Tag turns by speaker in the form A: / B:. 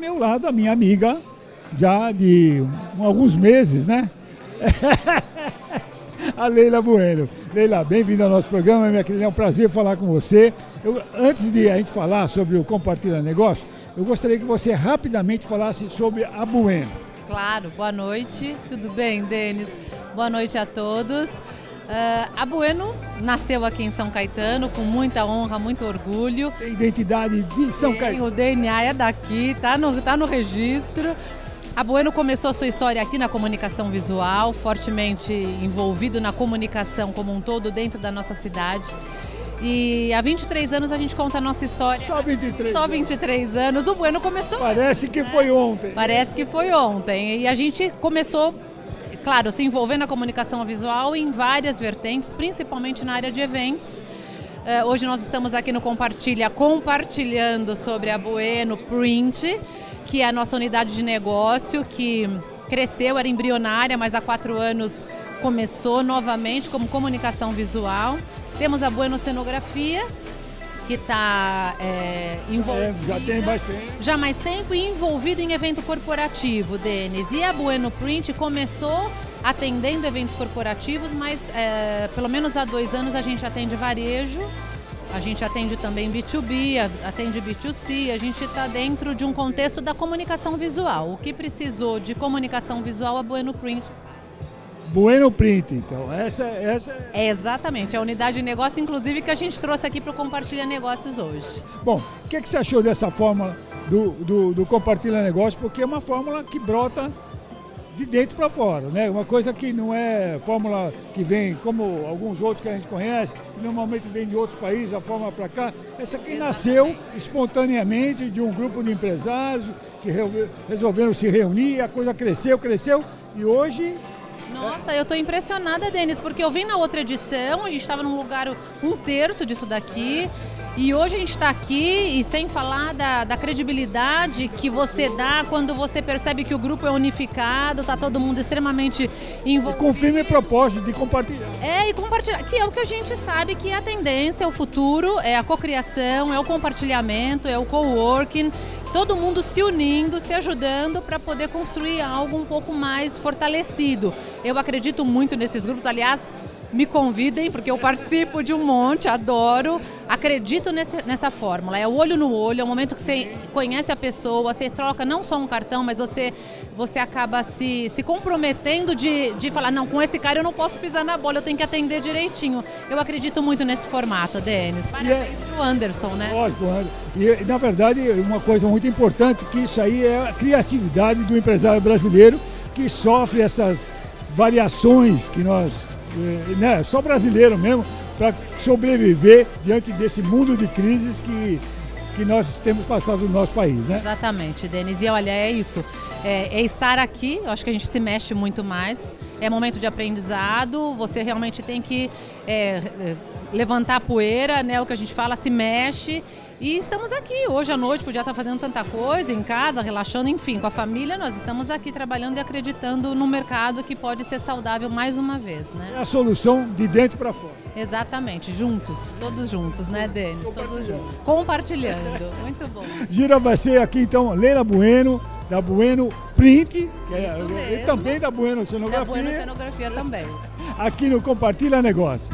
A: meu lado a minha amiga, já de alguns meses, né? A Leila Bueno. Leila, bem-vinda ao nosso programa, minha querida, é um prazer falar com você. Antes de a gente falar sobre o Compartilha Negócio, eu gostaria que você rapidamente falasse sobre a Bueno.
B: Claro, boa noite, tudo bem, Denis? Boa noite a todos. A Bueno nasceu aqui em São Caetano com muita honra, muito orgulho.
A: Tem identidade de São Caetano.
B: O DNA é daqui, tá no registro. A Bueno começou a sua história aqui na comunicação visual, fortemente envolvido na comunicação como um todo dentro da nossa cidade. E há 23 anos a gente conta a nossa história.
A: Só 23?
B: Só 23 anos. O Bueno começou...
A: Parece que foi ontem.
B: Parece que foi ontem. E a gente começou, claro, se envolver na comunicação visual em várias vertentes, principalmente na área de eventos. Hoje nós estamos aqui no Compartilha, compartilhando sobre a Bueno Print, que é a nossa unidade de negócio, que cresceu, era embrionária, mas há 4 anos começou novamente como comunicação visual. Temos a Bueno Cenografia, que está envolvida...
A: Já tem mais tempo.
B: Já há mais tempo e envolvido em evento corporativo, Denis. E a Bueno Print começou atendendo eventos corporativos, mas pelo menos há 2 anos a gente atende varejo. A gente atende também B2B, atende B2C, a gente está dentro de um contexto da comunicação visual. O que precisou de comunicação visual, a Bueno Print faz.
A: Bueno Print, então, essa
B: é exatamente, a unidade de negócio, inclusive, que a gente trouxe aqui para o Compartilha Negócios hoje.
A: Bom, o que você achou dessa fórmula do Compartilha Negócio? Porque é uma fórmula que brota de dentro para fora, né? Uma coisa que não é fórmula que vem, como alguns outros que a gente conhece, que normalmente vem de outros países, a fórmula para cá. Essa aqui nasceu espontaneamente de um grupo de empresários que resolveram se reunir, a coisa cresceu e hoje...
B: Nossa, eu estou impressionada, Denis, porque eu vim na outra edição, a gente estava num lugar 1/3 disso daqui. E hoje a gente está aqui e sem falar da credibilidade que você dá quando você percebe que o grupo é unificado, está todo mundo extremamente envolvido.
A: E com firme propósito de compartilhar.
B: E compartilhar, que é o que a gente sabe que é a tendência, é o futuro, é a cocriação, é o compartilhamento, é o coworking. Todo mundo se unindo, se ajudando para poder construir algo um pouco mais fortalecido. Eu acredito muito nesses grupos, aliás... Me convidem, porque eu participo de um monte, adoro, acredito nessa fórmula. É o olho no olho, é o momento que você conhece a pessoa, você troca não só um cartão, mas você acaba se comprometendo de falar, não, com esse cara eu não posso pisar na bola, eu tenho que atender direitinho. Eu acredito muito nesse formato, Denis. Parabéns pro Anderson, né?
A: Lógico, e na verdade uma coisa muito importante, que isso aí é a criatividade do empresário brasileiro, que sofre essas variações que nós... Né, só brasileiro mesmo, para sobreviver diante desse mundo de crises que nós temos passado no nosso país, né?
B: Exatamente, Denis. E olha, é isso. É estar aqui, eu acho que a gente se mexe muito mais. É momento de aprendizado, você realmente tem que levantar a poeira, né? O que a gente fala, se mexe. E estamos aqui, hoje à noite podia estar fazendo tanta coisa, em casa, relaxando, enfim, com a família, nós estamos aqui trabalhando e acreditando no mercado que pode ser saudável mais uma vez, né?
A: É a solução de dentro para fora.
B: Exatamente, juntos, todos juntos, né, Denis? Todos juntos. Compartilhando, muito bom.
A: Gira vai ser aqui então, Leila Bueno, da Bueno Print, que e também da Bueno Cenografia.
B: Da Bueno Cenografia também.
A: Aqui no Compartilha Negócio.